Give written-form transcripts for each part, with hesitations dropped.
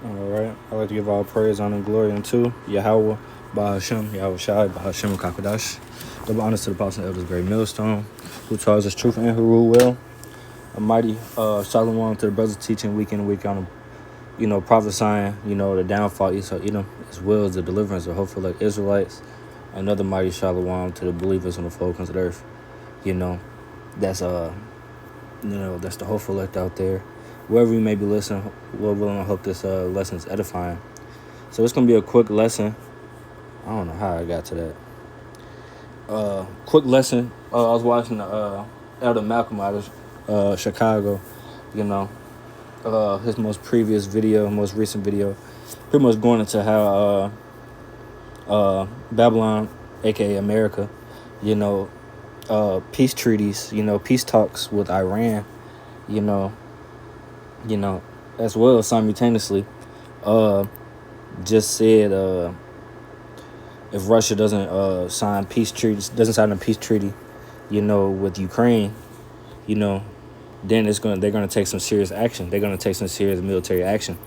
All right. I'd like to give all praise, honor, and glory unto Yahweh, Bahashem, Yahweh Shai, Bahashem, Kakadash. Double honors to the apostle elders, great millstone, who tells us truth and who rule well. A mighty shalom to the brothers teaching week in, week on, prophesying, the downfall, as well as the deliverance of hopeful like Israelites. Another mighty shalom to the believers on the four corners of the earth. You know, that's that's the hopeful elect out there. Wherever you may be listening, Lord willing, I hope this lesson is edifying. So it's gonna be a quick lesson. I don't know how I got to that. Quick lesson. I was watching the Elder Malcolm out of Chicago. His most recent video, pretty much going into how Babylon, aka America, peace treaties, peace talks with Iran, you know, as well simultaneously, just said if Russia doesn't sign a peace treaty, with Ukraine, then they're gonna take some serious action. They're gonna take some serious military action,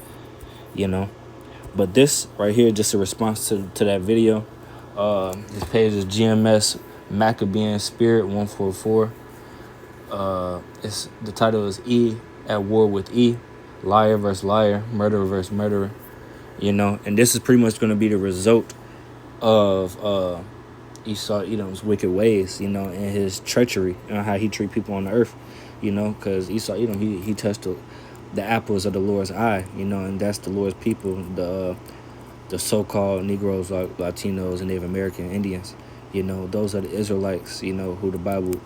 But this right here, just a response to that video. His page is GMS Maccabean Spirit 144. The title is E at War with E, liar versus liar, murderer versus murderer. And this is pretty much going to be the result of Esau Edom's wicked ways, and his treachery, and how he treat people on the earth, because Esau Edom, he touched the apples of the Lord's eye, and that's the Lord's people, the so-called Negroes, like Latinos and Native American Indians. Those are the Israelites, who the Bible,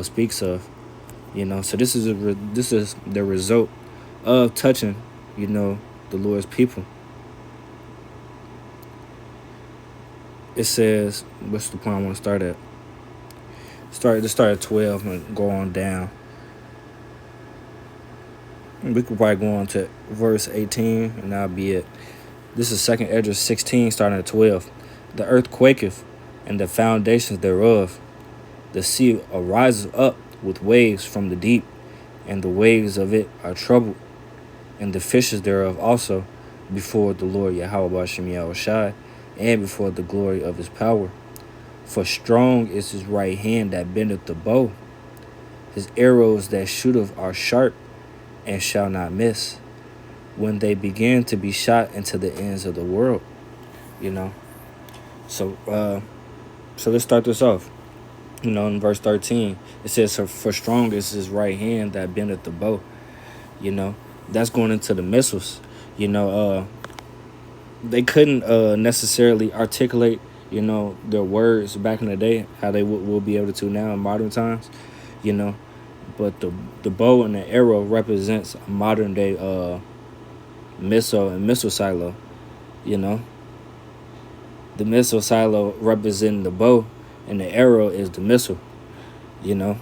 speaks of. So this is the result of touching, the Lord's people. It says, what's the point I want to start at? Start at 12 and go on down. We could probably go on to verse 18, and that'll be it. This is 2nd Esdras 16, starting at 12. The earth quaketh, and the foundations thereof. The sea arises up with waves from the deep, and the waves of it are troubled, and the fishes thereof also, before the Lord Yahweh Bashem Yahweh Shai, and before the glory of his power. For strong is his right hand that bendeth the bow. His arrows that shooteth are sharp, and shall not miss, when they begin to be shot into the ends of the world. So let's start this off. In verse 13, it says, for strong is his right hand that bendeth the bow. That's going into the missiles. They couldn't necessarily articulate, their words back in the day, how they will be able to now in modern times, But the bow and the arrow represents a modern day missile and missile silo, The missile silo representing the bow, and the arrow is the missile, It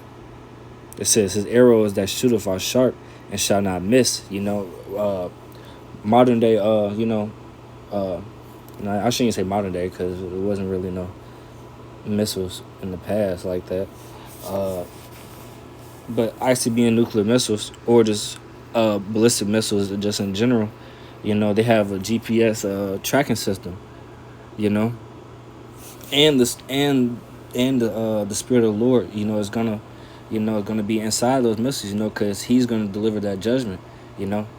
says his arrows that shooteth are sharp and shall not miss, modern day, I shouldn't say modern day because it wasn't really no missiles in the past like that. But ICBM nuclear missiles, or just ballistic missiles just in general, they have a GPS tracking system, and the Spirit of the Lord, is gonna be inside those missiles, because he's gonna deliver that judgment.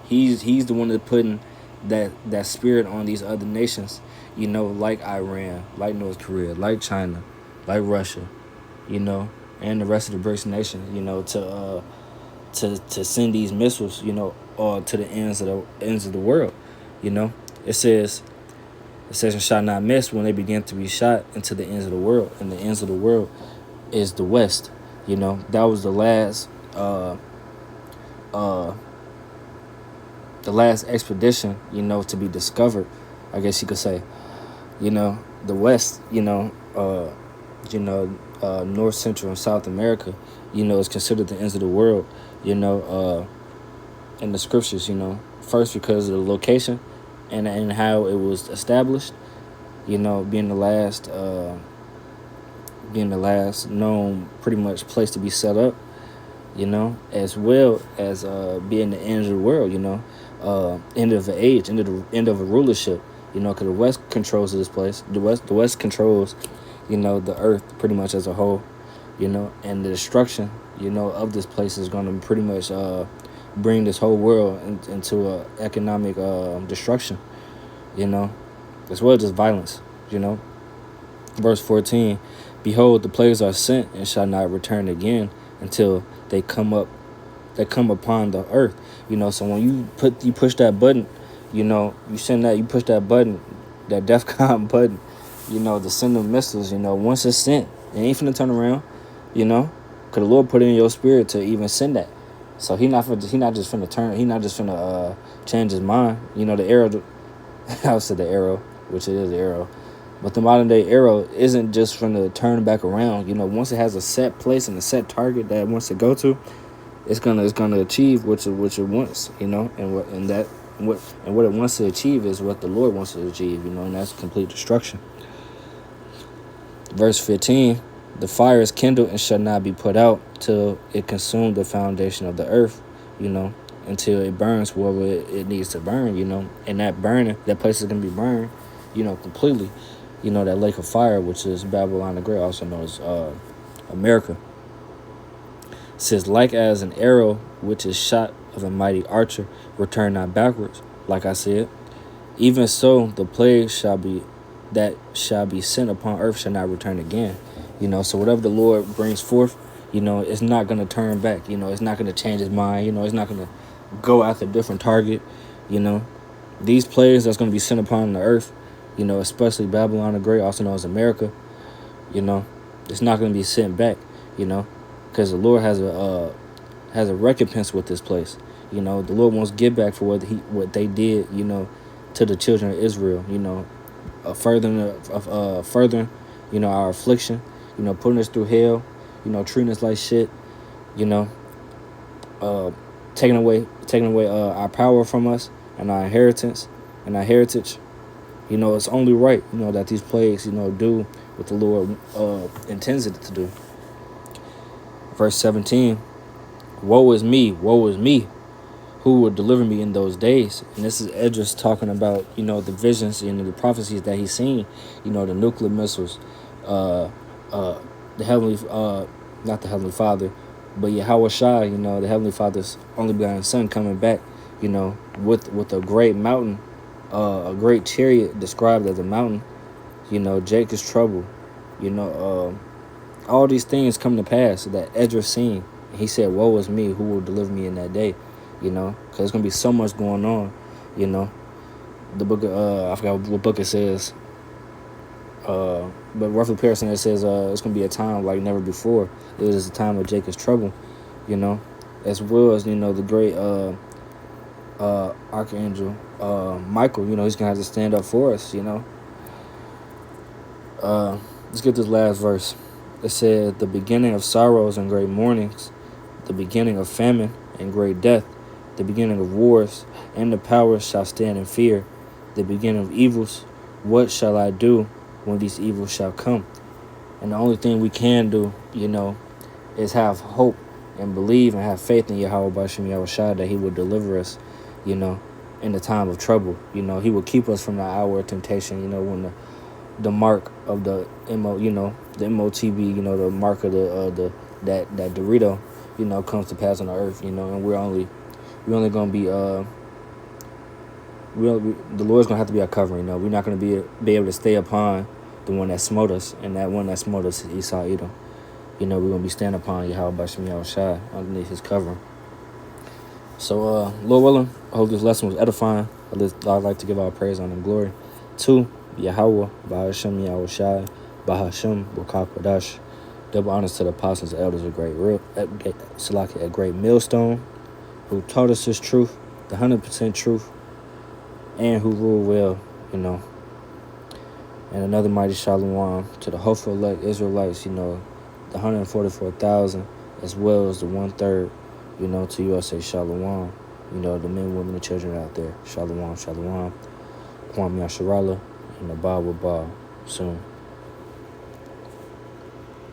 He's the one that putting that spirit on these other nations, like Iran, like North Korea, like China, like Russia, and the rest of the BRICS nations, to send these missiles, or to the ends of the world. It says and shall not miss, when they begin to be shot into the ends of the world, and the ends of the world is the West. That was the last expedition, to be discovered, I guess you could say. The West, North, Central, and South America, is considered the ends of the world, in the scriptures, first because of the location and how it was established, being the last known pretty much place to be set up, as well as being the end of the world, end of an age, end of a rulership. Because the West controls this place. The West controls, the earth pretty much as a whole. And the destruction, of this place is going to pretty much bring this whole world into economic destruction. As well as just violence. Verse 14, behold, the plagues are sent and shall not return again until they come upon the earth. So when you push that button, you push that button, that DEFCON button, to send them missiles, once it's sent, it ain't finna turn around, because the Lord put it in your spirit to even send that. So he not just finna change his mind. The arrow, I would say the arrow, which it is the arrow, but the modern day arrow isn't just finna turn back around. Once it has a set place and a set target that it wants to go to, it's gonna achieve what it wants, and what it wants to achieve is what the Lord wants to achieve, and that's complete destruction. Verse 15, the fire is kindled and shall not be put out till it consume the foundation of the earth, until it burns wherever it needs to burn, and that place is gonna be burned, completely, that lake of fire, which is Babylon the Great, also known as America. It says, like as an arrow which is shot of a mighty archer, return not backwards, like I said, even so the plague shall be sent upon earth shall not return again. So whatever the Lord brings forth, it's not going to turn back. It's not going to change his mind. It's not going to go after a different target. These plagues that's going to be sent upon the earth, especially Babylon the Great, also known as America, it's not going to be sent back, because the Lord has a recompense with this place. The Lord wants to give back for what they did, to the children of Israel. Furthering our affliction. Putting us through hell. Treating us like shit. Taking away our power from us and our inheritance and our heritage. It's only right, that these plagues, do what the Lord intends it to do. Verse 17, woe is me, who will deliver me in those days? And this is Esdras talking about, the visions and the prophecies that he's seen, the nuclear missiles, the heavenly, not the Heavenly Father, but Yahweh Shai, the Heavenly Father's only begotten Son coming back, with a great mountain, a great chariot described as a mountain, Jacob's trouble, all these things come to pass that Esdras seen. And he said, woe is me, who will deliver me in that day? Because there's going to be so much going on, The book of, I forgot what book it says, but roughly paraphrasing, it says it's going to be a time like never before. It is a time of Jacob's trouble, as well as, the great Archangel Michael, he's going to have to stand up for us, Let's get this last verse. It said, the beginning of sorrows and great mournings, the beginning of famine and great death, the beginning of wars, and the powers shall stand in fear, the beginning of evils. What shall I do when these evils shall come? And the only thing we can do, is have hope and believe and have faith in Yahweh B'Shem Yahweh Shai that he will deliver us, in the time of trouble. He will keep us from the hour of temptation, when the mark of the the MOTB, the mark of that Dorito, comes to pass on the earth, and we're only gonna be the Lord's gonna have to be our covering. We're not gonna be able to stay upon the one that smote us, and that one that smote us is Esau Edom. We're gonna be standing upon Yahweh B'Shem Yahweh Shai underneath his covering. So Lord willing, I hope this lesson was edifying. I'd like to give our praise, honor, and glory to Yahweh B'Shem Yahweh Shai B'Hashem B'Kakwadash. Double honors to the apostles and elders of a great millstone, who taught us his truth, the 100% truth, and who rule well, And another mighty shalom to the hopeful elect Israelites, the 144,000, as well as the 1/3, to USA shalom, the men, women, and children out there. Shalom, shalom. Kwam Yasharala, and the Ba will bow soon.